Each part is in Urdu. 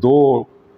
2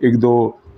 1-2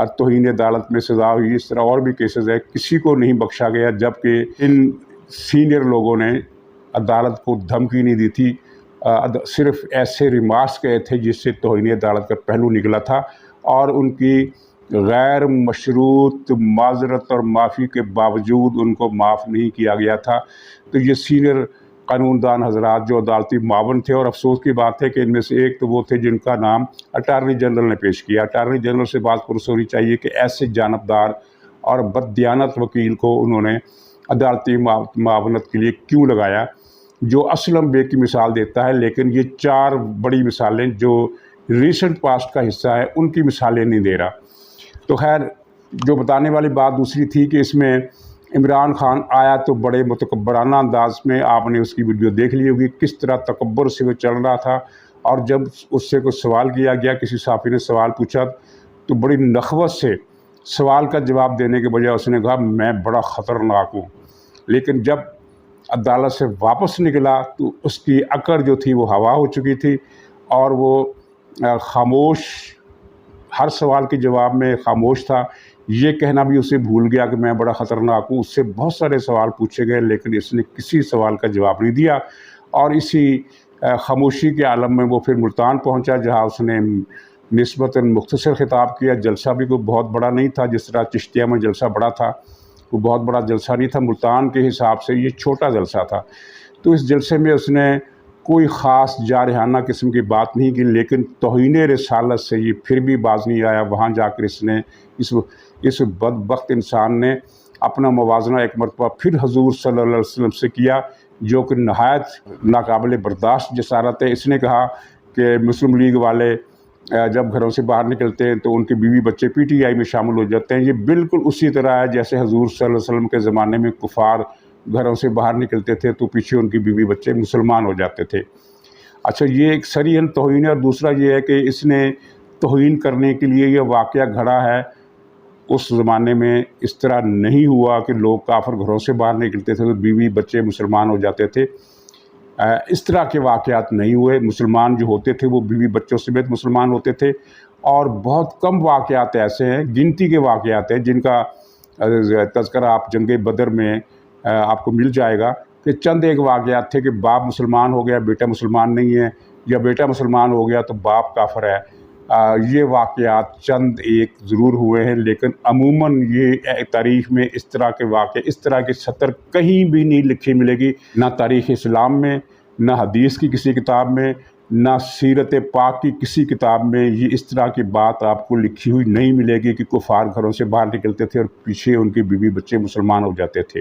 اور توہین عدالت میں سزا ہوئی، اس طرح اور بھی کیسز ہے، کسی کو نہیں بخشا گیا، جبکہ ان سینئر لوگوں نے عدالت کو دھمکی نہیں دی تھی، صرف ایسے ریمارکس کہے تھے جس سے توہین عدالت کا پہلو نکلا تھا، اور ان کی غیر مشروط معذرت اور معافی کے باوجود ان کو معاف نہیں کیا گیا تھا۔ تو یہ سینئر قانون دان حضرات جو عدالتی معاون تھے، اور افسوس کی بات ہے کہ ان میں سے ایک تو وہ تھے جن کا نام اٹارنی جنرل نے پیش کیا۔ اٹارنی جنرل سے بات پرس ہونی چاہیے کہ ایسے جانبدار اور بددیانت وکیل کو انہوں نے عدالتی معاونت کے لیے کیوں لگایا، جو اسلم بیگ کی مثال دیتا ہے، لیکن یہ 4 بڑی مثالیں جو ریسنٹ پاسٹ کا حصہ ہے ان کی مثالیں نہیں دے رہا۔ تو خیر، جو بتانے والی بات دوسری تھی کہ اس میں عمران خان آیا تو بڑے متکبرانہ انداز میں، آپ نے اس کی ویڈیو دیکھ لی ہوگی، کس طرح تکبر سے وہ چل رہا تھا، اور جب اس سے کوئی سوال کیا گیا، کسی صحافی نے سوال پوچھا تو بڑی نخوت سے سوال کا جواب دینے کے بجائے اس نے کہا میں بڑا خطرناک ہوں۔ لیکن جب عدالت سے واپس نکلا تو اس کی اکڑ جو تھی وہ ہوا ہو چکی تھی، اور وہ خاموش، ہر سوال کے جواب میں خاموش تھا۔ یہ کہنا بھی اسے بھول گیا کہ میں بڑا خطرناک ہوں۔ اس سے بہت سارے سوال پوچھے گئے لیکن اس نے کسی سوال کا جواب نہیں دیا، اور اسی خاموشی کے عالم میں وہ پھر ملتان پہنچا، جہاں اس نے نسبتاً مختصر خطاب کیا۔ جلسہ بھی کوئی بہت بڑا نہیں تھا، جس طرح چشتیہ میں جلسہ بڑا تھا، وہ بہت بڑا جلسہ نہیں تھا، ملتان کے حساب سے یہ چھوٹا جلسہ تھا۔ تو اس جلسے میں اس نے کوئی خاص جارحانہ قسم کی بات نہیں کی، لیکن توہین رسالت سے یہ پھر بھی باز نہیں آیا۔ وہاں جا کر اس بدبخت انسان نے اپنا موازنہ ایک مرتبہ پھر حضور صلی اللہ علیہ وسلم سے کیا، جو کہ نہایت ناقابل برداشت جسارت ہے۔ اس نے کہا کہ مسلم لیگ والے جب گھروں سے باہر نکلتے ہیں تو ان کے بیوی بچے پی ٹی آئی میں شامل ہو جاتے ہیں۔ یہ بالکل اسی طرح ہے جیسے حضور صلی اللہ علیہ وسلم کے زمانے میں کفار گھروں سے باہر نکلتے تھے تو پیچھے ان کی بیوی بچے مسلمان ہو جاتے تھے۔ اچھا، یہ ایک صریحاً توہین ہے، اور دوسرا یہ ہے کہ اس نے توہین کرنے کے لیے یہ واقعہ گھڑا ہے۔ اس زمانے میں اس طرح نہیں ہوا کہ لوگ کافر گھروں سے باہر نکلتے تھے تو بیوی بچے مسلمان ہو جاتے تھے، اس طرح کے واقعات نہیں ہوئے۔ مسلمان جو ہوتے تھے وہ بیوی بچوں سمیت مسلمان ہوتے تھے، اور بہت کم واقعات ایسے ہیں، گنتی کے واقعات ہیں جن کا تذکرہ آپ جنگ بدر میں آپ کو مل جائے گا، کہ چند ایک واقعات تھے کہ باپ مسلمان ہو گیا بیٹا مسلمان نہیں ہے، یا بیٹا مسلمان ہو گیا تو باپ کافر ہے۔ یہ واقعات چند ایک ضرور ہوئے ہیں، لیکن عموماً یہ تاریخ میں اس طرح کے واقع، اس طرح کے سطر کہیں بھی نہیں لکھی ملے گی، نہ تاریخ اسلام میں، نہ حدیث کی کسی کتاب میں، نہ سیرت پاک کی کسی کتاب میں یہ اس طرح کی بات آپ کو لکھی ہوئی نہیں ملے گی کہ کفار گھروں سے باہر نکلتے تھے اور پیچھے ان کی بیوی بچے مسلمان ہو جاتے تھے۔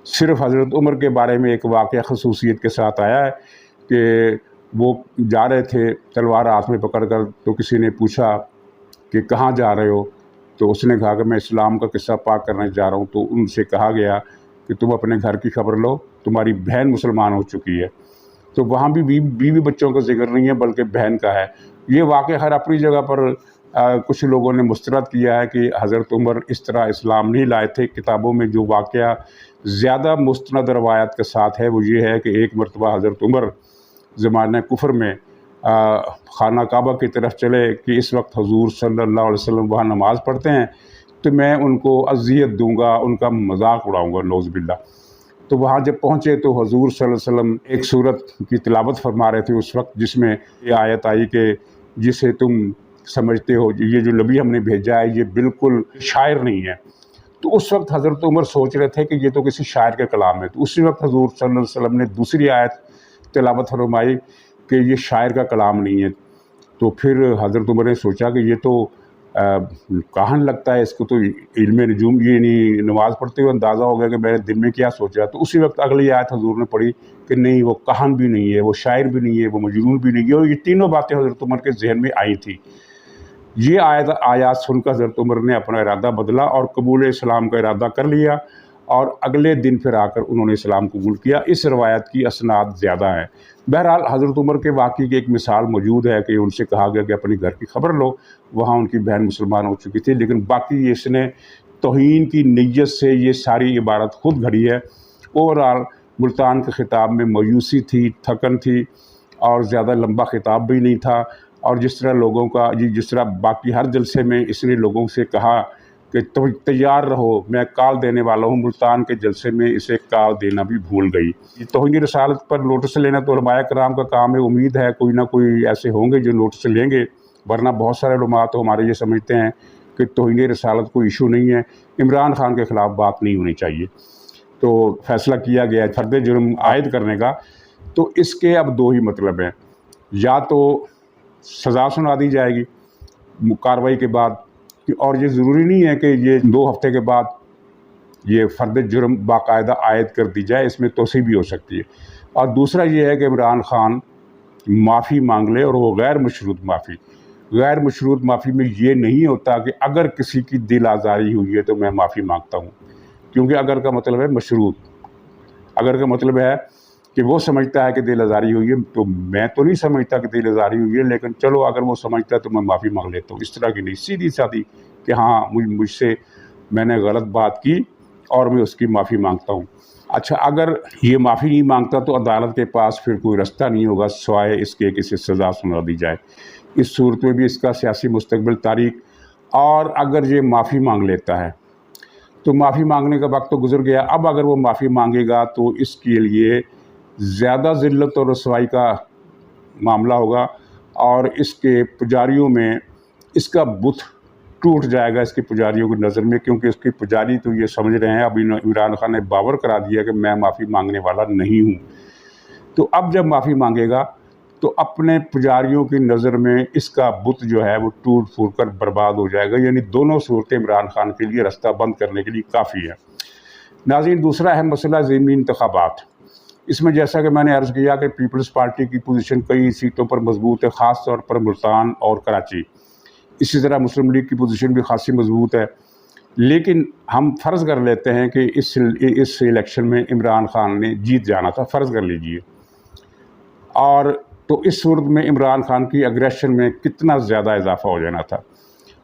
صرف حضرت عمر کے بارے میں ایک واقعہ خصوصیت کے ساتھ آیا ہے کہ وہ جا رہے تھے تلوار ہاتھ میں پکڑ کر، تو کسی نے پوچھا کہ کہاں جا رہے ہو، تو اس نے کہا کہ میں اسلام کا قصہ پاک کرنے جا رہا ہوں۔ تو ان سے کہا گیا کہ تم اپنے گھر کی خبر لو، تمہاری بہن مسلمان ہو چکی ہے۔ تو وہاں بھی بیوی بچوں کا ذکر نہیں ہے بلکہ بہن کا ہے۔ یہ واقعہ ہر اپنی جگہ پر کچھ لوگوں نے مسترد کیا ہے کہ حضرت عمر اس طرح اسلام نہیں لائے تھے۔ کتابوں میں جو واقعہ زیادہ مستند روایت کے ساتھ ہے وہ یہ ہے کہ ایک مرتبہ حضرت عمر زمانہ کفر میں خانہ کعبہ کی طرف چلے کہ اس وقت حضور صلی اللہ علیہ وسلم وہاں نماز پڑھتے ہیں تو میں ان کو اذیت دوں گا، ان کا مذاق اڑاؤں گا، نعوذ باللہ۔ تو وہاں جب پہنچے تو حضور صلی اللہ علیہ وسلم ایک سورت کی تلاوت فرما رہے تھے اس وقت، جس میں یہ آیت آئی کہ جسے تم سمجھتے ہو یہ جو نبی ہم نے بھیجا ہے یہ بالکل شاعر نہیں ہے۔ تو اس وقت حضرت عمر سوچ رہے تھے کہ یہ تو کسی شاعر کے کلام ہے۔ تو اسی وقت حضور صلی اللہ علیہ وسلم نے دوسری آیت تلاوت فرمائی کہ یہ شاعر کا کلام نہیں ہے۔ تو پھر حضرت عمر نے سوچا کہ یہ تو کہن لگتا ہے، اس کو تو علم نجوم، یہ نہیں نماز پڑھتے ہوئے اندازہ ہو گیا کہ میں نے دل میں کیا سوچا۔ تو اسی وقت اگلی آیت حضور نے پڑھی کہ نہیں، وہ کہن بھی نہیں ہے، وہ شاعر بھی نہیں ہے، وہ مجنون بھی نہیں ہے۔ اور یہ تینوں باتیں حضرت عمر کے ذہن میں آئی تھی۔ یہ آیات سن کر حضرت عمر نے اپنا ارادہ بدلا اور قبول اسلام کا ارادہ کر لیا، اور اگلے دن پھر آ کر انہوں نے اسلام قبول کیا۔ اس روایت کی اسناد زیادہ ہیں۔ بہرحال حضرت عمر کے واقعے کی ایک مثال موجود ہے کہ ان سے کہا گیا کہ اپنی گھر کی خبر لو، وہاں ان کی بہن مسلمان ہو چکی تھی، لیکن باقی اس نے توہین کی نیت سے یہ ساری عبارت خود گھڑی ہے۔ اوورآل ملتان کے خطاب میں مایوسی تھی، تھکن تھی، اور زیادہ لمبا خطاب بھی نہیں تھا۔ اور جس طرح لوگوں کا جس طرح باقی ہر جلسے میں اس نے لوگوں سے کہا کہ تم تیار رہو، میں کال دینے والا ہوں، ملتان کے جلسے میں اسے کال دینا بھی بھول گئی۔ یہ توہین رسالت پر نوٹس لینا تو علماء کرام کا کام ہے، امید ہے کوئی نہ کوئی ایسے ہوں گے جو نوٹس لیں گے، ورنہ بہت سارے علماء تو ہمارے یہ سمجھتے ہیں کہ توہین رسالت کوئی ایشو نہیں ہے، عمران خان کے خلاف بات نہیں ہونی چاہیے۔ تو فیصلہ کیا گیا ہے فرد جرم عائد کرنے کا، تو اس کے اب دو ہی مطلب ہیں، یا تو سزا سنا دی جائے گی کارروائی کے بعد، اور یہ ضروری نہیں ہے کہ یہ 2 ہفتے کے بعد یہ فرد جرم باقاعدہ عائد کر دی جائے، اس میں توسیع بھی ہو سکتی ہے۔ اور دوسرا یہ ہے کہ عمران خان معافی مانگ لے، اور وہ غیر مشروط معافی۔ غیر مشروط معافی میں یہ نہیں ہوتا کہ اگر کسی کی دل آزاری ہوئی ہے تو میں معافی مانگتا ہوں، کیونکہ اگر کا مطلب ہے مشروط، اگر کا مطلب ہے کہ وہ سمجھتا ہے کہ دل آزاری ہوئی ہے، تو میں تو نہیں سمجھتا کہ دل آزاری ہوئی ہے، لیکن چلو اگر وہ سمجھتا ہے تو میں معافی مانگ لیتا ہوں، اس طرح کی نہیں، سیدھی سادھی کہ ہاں مجھ سے میں نے غلط بات کی اور میں اس کی معافی مانگتا ہوں۔ اچھا، اگر یہ معافی نہیں مانگتا تو عدالت کے پاس پھر کوئی رستہ نہیں ہوگا سوائے اس کے کہ اسے سزا سنا دی جائے، اس صورت میں بھی اس کا سیاسی مستقبل تاریک۔ اور اگر یہ معافی مانگ لیتا ہے تو معافی مانگنے کا وقت تو گزر گیا، اب اگر وہ معافی مانگے گا تو اس کے لیے زیادہ ذلت اور رسوائی کا معاملہ ہوگا، اور اس کے پجاریوں میں اس کا بت ٹوٹ جائے گا اس کے پجاریوں کی نظر میں، کیونکہ اس کے پجاری تو یہ سمجھ رہے ہیں، اب عمران خان نے باور کرا دیا کہ میں معافی مانگنے والا نہیں ہوں۔ تو اب جب معافی مانگے گا تو اپنے پجاریوں کی نظر میں اس کا بت جو ہے وہ ٹوٹ پھوٹ کر برباد ہو جائے گا، یعنی دونوں صورتیں عمران خان کے لیے رستہ بند کرنے کے لیے کافی ہے۔ ناظرین، دوسرا اہم مسئلہ ضمنی انتخابات۔ اس میں جیسا کہ میں نے عرض کیا کہ پیپلز پارٹی کی پوزیشن کئی سیٹوں پر مضبوط ہے، خاص طور پر ملتان اور کراچی۔ اسی طرح مسلم لیگ کی پوزیشن بھی خاصی مضبوط ہے، لیکن ہم فرض کر لیتے ہیں کہ اس الیکشن میں عمران خان نے جیت جانا تھا، فرض کر لیجئے، اور تو اس صورت میں عمران خان کی اگریشن میں کتنا زیادہ اضافہ ہو جانا تھا،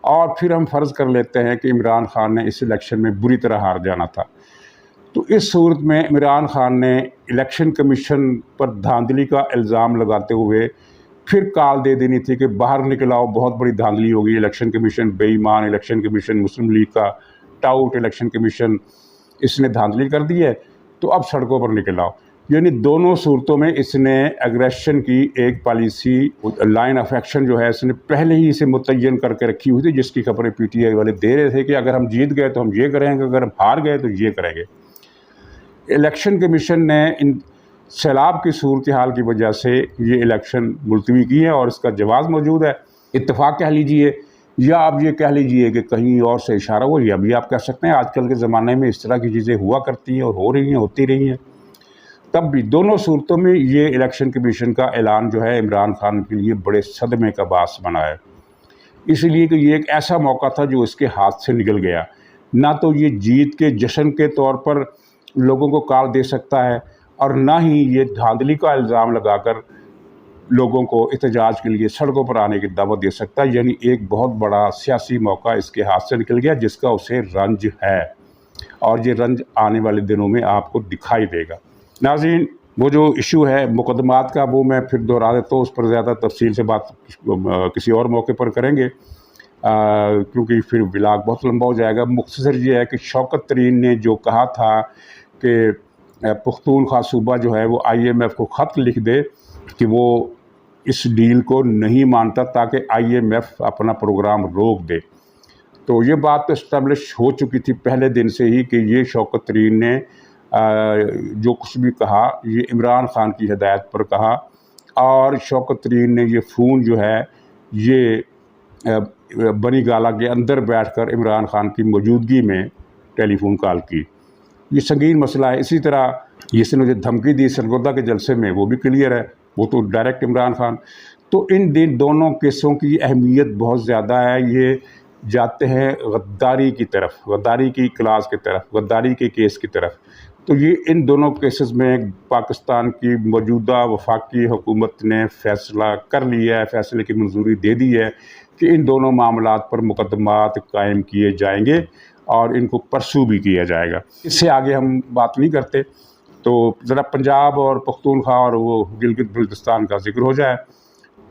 اور پھر ہم فرض کر لیتے ہیں کہ عمران خان نے اس الیکشن میں بری طرح ہار جانا تھا، تو اس صورت میں عمران خان نے الیکشن کمیشن پر دھاندلی کا الزام لگاتے ہوئے پھر کال دے دینی تھی کہ باہر نکل آؤ، بہت بڑی دھاندلی ہوگی، الیکشن کمیشن بے ایمان، الیکشن کمیشن مسلم لیگ کا ٹاؤٹ، الیکشن کمیشن اس نے دھاندلی کر دی ہے، تو اب سڑکوں پر نکل آؤ۔ یعنی دونوں صورتوں میں اس نے اگریشن کی ایک پالیسی، لائن آف ایکشن جو ہے اس نے پہلے ہی اسے متعین کر کے رکھی ہوئی تھی، جس کی خبریں پی ٹی آئی والے دے رہے تھے کہ اگر ہم جیت گئے تو ہم یہ کریں گے، اگر ہم ہار گئے تو یہ کریں گے۔ الیکشن کمیشن نے ان سیلاب کی صورتحال کی وجہ سے یہ الیکشن ملتوی کی ہے، اور اس کا جواز موجود ہے، اتفاق کہہ لیجئے، یا آپ یہ کہہ لیجئے کہ کہیں اور سے اشارہ ہو، یا بھی آپ کہہ سکتے ہیں آج کل کے زمانے میں اس طرح کی چیزیں ہوا کرتی ہیں اور ہو رہی ہیں، ہوتی رہی ہیں۔ تب بھی دونوں صورتوں میں یہ الیکشن کمیشن کا اعلان جو ہے عمران خان کے لیے بڑے صدمے کا باعث بنا ہے، اس لیے کہ یہ ایک ایسا موقع تھا جو اس کے ہاتھ سے نکل گیا، نہ تو یہ جیت کے جشن کے طور پر لوگوں کو کال دے سکتا ہے، اور نہ ہی یہ دھاندلی کا الزام لگا کر لوگوں کو احتجاج کے لیے سڑکوں پر آنے کی دعوت دے سکتا ہے۔ یعنی ایک بہت بڑا سیاسی موقع اس کے ہاتھ سے نکل گیا، جس کا اسے رنج ہے، اور یہ رنج آنے والے دنوں میں آپ کو دکھائی دے گا۔ ناظرین، وہ جو ایشو ہے مقدمات کا، وہ میں پھر دہرا دیتا ہوں، اس پر زیادہ تفصیل سے بات کسی اور موقع پر کریں گے، کیونکہ پھر ولاگ بہت لمبا ہو جائے گا۔ مختصر یہ ہے کہ شوکت ترین نے جو کہا تھا کہ پختونخوا صوبہ جو ہے وہ آئی ایم ایف کو خط لکھ دے کہ وہ اس ڈیل کو نہیں مانتا تاکہ آئی ایم ایف اپنا پروگرام روک دے، تو یہ بات تو اسٹیبلش ہو چکی تھی پہلے دن سے ہی کہ یہ شوکت ترین نے جو کچھ بھی کہا یہ عمران خان کی ہدایت پر کہا، اور شوکت ترین نے یہ فون جو ہے یہ بنی گالہ کے اندر بیٹھ کر عمران خان کی موجودگی میں ٹیلی فون کال کی۔ یہ سنگین مسئلہ ہے۔ اسی طرح جس نے مجھے دھمکی دی سرگودا کے جلسے میں، وہ بھی کلیئر ہے، وہ تو ڈائریکٹ عمران خان۔ تو ان دونوں کیسوں کی اہمیت بہت زیادہ ہے، یہ جاتے ہیں غداری کی طرف، غداری کی کلاس کی طرف، غداری کے کیس کی طرف۔ تو یہ ان دونوں کیسز میں پاکستان کی موجودہ وفاقی حکومت نے فیصلہ کر لیا ہے، فیصلے کی منظوری دے دی ہے کہ ان دونوں معاملات پر مقدمات قائم کیے جائیں گے اور ان کو پرسو بھی کیا جائے گا۔ اس سے آگے ہم بات نہیں کرتے، تو ذرا پنجاب اور پختونخوا اور وہ گلگت بلتستان کا ذکر ہو جائے۔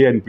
ANP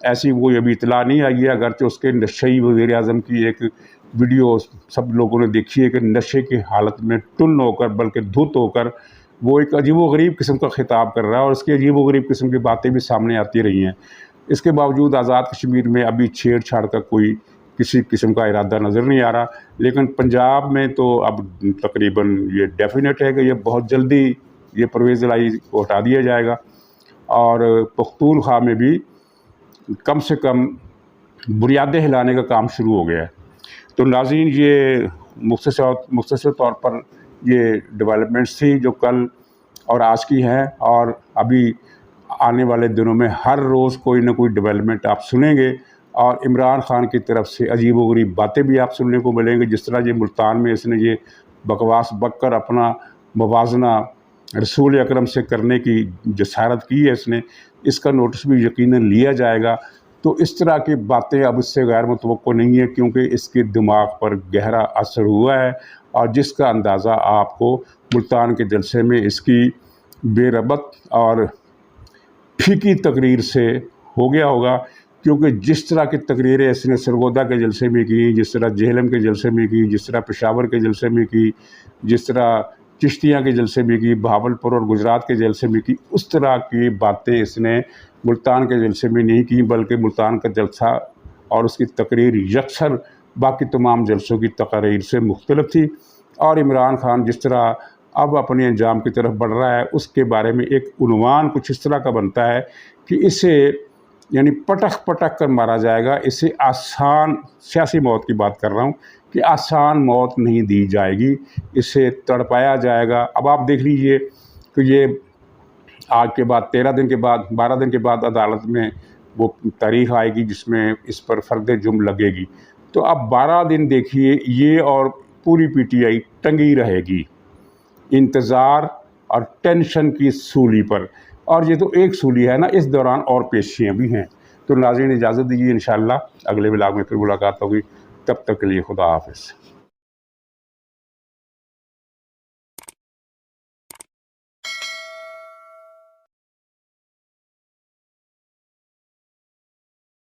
ایسی کوئی ابھی اطلاع نہیں آئی ہے، اگرچہ اس کے نشئی وزیر اعظم کی ایک ویڈیو سب لوگوں نے دیکھی ہے کہ نشے کی حالت میں ٹن ہو کر بلکہ دھت ہو کر وہ ایک عجیب و غریب قسم کا خطاب کر رہا ہے، اور اس کی عجیب و غریب قسم کی باتیں بھی سامنے آتی رہی ہیں۔ اس کے باوجود آزاد کشمیر میں ابھی چھیڑ چھاڑ کا کوئی کسی قسم کا ارادہ نظر نہیں آ رہا، لیکن پنجاب میں تو اب تقریباً یہ ڈیفینیٹ ہے کہ یہ بہت جلدی یہ پرویز الہی کو ہٹا دیا جائے گا، اور پختونخوا میں بھی کم سے کم بنیادیں ہلانے کا کام شروع ہو گیا ہے۔ تو ناظرین، یہ مختصر طور پر یہ ڈیولپمنٹس تھی جو کل اور آج کی ہیں، اور ابھی آنے والے دنوں میں ہر روز کوئی نہ کوئی ڈیولپمنٹ آپ سنیں گے، اور عمران خان کی طرف سے عجیب و غریب باتیں بھی آپ سننے کو ملیں گے۔ جس طرح یہ ملتان میں اس نے یہ بکواس بک کر اپنا موازنہ رسول اکرم سے کرنے کی جسارت کی ہے، اس کا نوٹس بھی یقیناً لیا جائے گا۔ تو اس طرح کی باتیں اب اس سے غیر متوقع نہیں ہے، کیونکہ اس کے دماغ پر گہرا اثر ہوا ہے، اور جس کا اندازہ آپ کو ملتان کے جلسے میں اس کی بے ربط اور پھیکی تقریر سے ہو گیا ہوگا، کیونکہ جس طرح کی تقریریں اس نے سرگودا کے جلسے میں کی، جس طرح جہلم کے جلسے میں کی، جس طرح پشاور کے جلسے میں کی، جس طرح چشتیاں کے جلسے میں کی، بہاولپور اور گجرات کے جلسے میں کی، اس طرح کی باتیں اس نے ملتان کے جلسے میں نہیں کی، بلکہ ملتان کا جلسہ اور اس کی تقریر یکسر باقی تمام جلسوں کی تقاریر سے مختلف تھی۔ اور عمران خان جس طرح اب اپنے انجام کی طرف بڑھ رہا ہے، اس کے بارے میں ایک عنوان کچھ اس طرح کا بنتا ہے کہ اسے یعنی پٹک پٹک کر مارا جائے گا۔ اسے آسان سیاسی موت کی بات کر رہا ہوں کہ آسان موت نہیں دی جائے گی، اسے تڑپایا جائے گا۔ اب آپ دیکھ لیجئے کہ یہ آج کے بعد 13 دن کے بعد 12 دن کے بعد عدالت میں وہ تاریخ آئے گی جس میں اس پر فرد جرم لگے گی، تو اب 12 دن دیکھیے یہ اور پوری پی ٹی آئی ٹنگی رہے گی انتظار اور ٹینشن کی سولی پر، اور یہ تو ایک سولی ہے نا، اس دوران اور پیشیاں بھی ہیں۔ تو ناظرین اجازت دیجیے، انشاءاللہ اگلے ولاگ میں پھر ملاقات ہوگی، تب تک کے لیے خدا حافظ۔